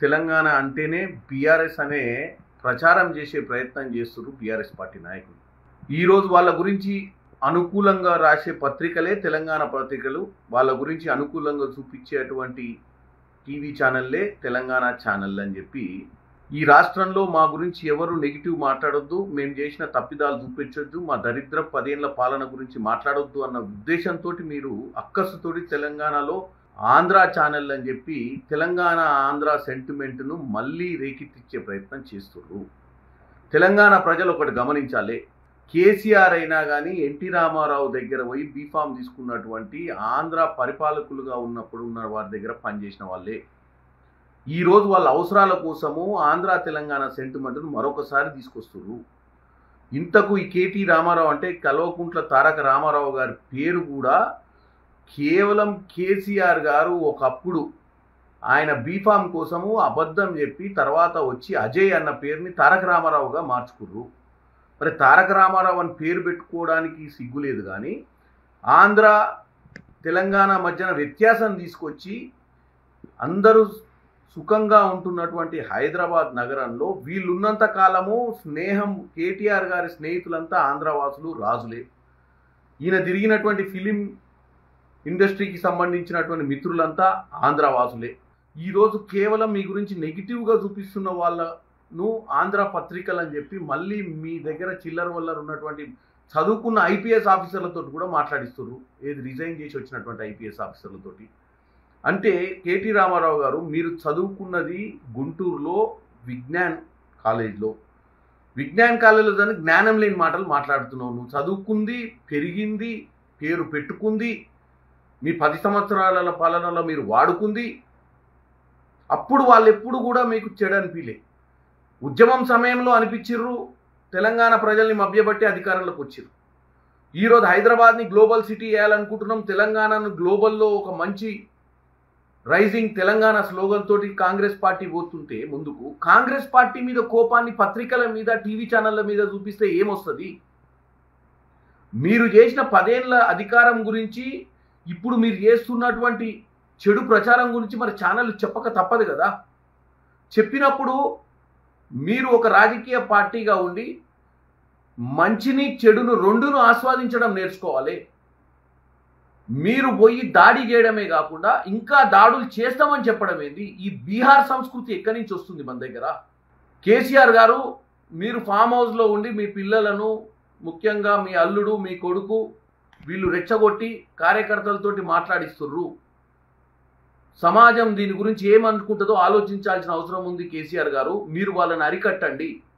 తెలంగాణ అంటేనే బీఆర్ఎస్ అనే ప్రచారం చేసే ప్రయత్నం చేస్తున్నారు బీఆర్ఎస్ పార్టీ నాయకులు. ఈరోజు వాళ్ళ గురించి అనుకూలంగా రాసే పత్రికలే తెలంగాణ పత్రికలు, వాళ్ళ గురించి అనుకూలంగా చూపించేటువంటి టీవీ ఛానల్లే తెలంగాణ ఛానల్ అని చెప్పి, ఈ రాష్ట్రంలో మా గురించి ఎవరు నెగిటివ్ మాట్లాడొద్దు, మేము చేసిన తప్పిదాలు చూపించొద్దు, మా దరిద్ర 10 ఏళ్ల పాలన గురించి మాట్లాడొద్దు అన్న ఉద్దేశంతో మీరు అక్కసుతోటి తెలంగాణలో ఆంధ్ర ఛానల్ అని చెప్పి తెలంగాణ ఆంధ్ర సెంటిమెంట్ను మళ్ళీ రేకెత్తించే ప్రయత్నం చేస్తున్నారు. తెలంగాణ ప్రజలు ఒకటి గమనించాలి, కేసీఆర్ అయినా కానీ ఎన్టీ రామారావు దగ్గర పోయి బీఫామ్ తీసుకున్నటువంటి ఆంధ్ర పరిపాలకులుగా ఉన్నప్పుడు ఉన్న వారి దగ్గర పనిచేసిన వాళ్ళే. ఈరోజు వాళ్ళ అవసరాల కోసము ఆంధ్ర తెలంగాణ సెంటిమెంట్ను మరొకసారి తీసుకొస్తున్నారు. ఇంతకు ఈ కేటీ రామారావు అంటే కల్వకుంట్ల తారక రామారావు గారి పేరు కూడా కేవలం కేసీఆర్ గారు ఒకప్పుడు ఆయన బీఫామ్ కోసము అబద్ధం చెప్పి తర్వాత వచ్చి అజయ్ అన్న పేరుని తారక రామారావుగా మార్చుకుర్రు. మరి తారక రామారావు అని పేరు పెట్టుకోవడానికి సిగ్గులేదు, కానీ ఆంధ్ర తెలంగాణ మధ్యన వ్యత్యాసం తీసుకొచ్చి అందరూ సుఖంగా ఉంటున్నటువంటి హైదరాబాద్ నగరంలో వీళ్ళున్నంత కాలము స్నేహం, కేటీఆర్ గారి స్నేహితులంతా ఆంధ్రవాసులు రాజులే. ఈయన తిరిగినటువంటి ఫిలిం ఇండస్ట్రీకి సంబంధించినటువంటి మిత్రులంతా ఆంధ్రవాసులే. ఈరోజు కేవలం మీ గురించి నెగిటివ్గా చూపిస్తున్న వాళ్ళను ఆంధ్ర పత్రికలు అని చెప్పి మళ్ళీ మీ దగ్గర చిల్లర వల్లరు ఉన్నటువంటి చదువుకున్న ఐపీఎస్ ఆఫీసర్లతో కూడా మాట్లాడిస్తున్నారు. ఏది రిజైన్ చేసి వచ్చినటువంటి ఐపీఎస్ ఆఫీసర్లతోటి. అంటే కేటీ రామారావు గారు, మీరు చదువుకున్నది గుంటూరులో విజ్ఞాన్ కాలేజ్లో దానికి జ్ఞానం లేని మాటలు మాట్లాడుతున్నావు. నువ్వు చదువుకుంది, పెరిగింది, పేరు పెట్టుకుంది, మీ 10 సంవత్సరాల పాలనలో మీరు వాడుకుంది. అప్పుడు వాళ్ళు ఎప్పుడు కూడా మీకు చెడు అనిపించలే. ఉద్యమం సమయంలో అనిపించిర్రు, తెలంగాణ ప్రజల్ని మభ్యబట్టి అధికారంలోకి వచ్చిర్రు. ఈరోజు హైదరాబాద్ని గ్లోబల్ సిటీ వేయాలనుకుంటున్నాం, తెలంగాణను గ్లోబల్లో ఒక మంచి రైజింగ్ తెలంగాణ స్లోగన్ తోటి కాంగ్రెస్ పార్టీ పోతుంటే ముందుకు, కాంగ్రెస్ పార్టీ మీద కోపాన్ని పత్రికల మీద, టీవీ ఛానళ్ళ మీద చూపిస్తే ఏమొస్తుంది? మీరు చేసిన 10 ఏళ్ల అధికారం గురించి, ఇప్పుడు మీరు చేస్తున్నటువంటి చెడు ప్రచారం గురించి మరి ఛానల్ చెప్పక తప్పదు కదా. చెప్పినప్పుడు మీరు ఒక రాజకీయ పార్టీగా ఉండి మంచిని చెడును రెండును ఆస్వాదించడం నేర్చుకోవాలి. మీరు పోయి దాడి చేయడమే కాకుండా ఇంకా దాడులు చేస్తామని చెప్పడం ఏంది? ఈ బీహార్ సంస్కృతి ఎక్కడి నుంచి వస్తుంది మన దగ్గర? కేసీఆర్ గారు, మీరు ఫామ్ హౌస్లో ఉండి మీ పిల్లలను, ముఖ్యంగా మీ అల్లుడు, మీ కొడుకు, వీళ్ళు రెచ్చగొట్టి కార్యకర్తలతోటి మాట్లాడిస్తుర్రు. సమాజం దీని గురించి ఏమనుకుంటుందో ఆలోచించాల్సిన అవసరం ఉంది కేసీఆర్ గారు. మీరు వాళ్ళని అరికట్టండి.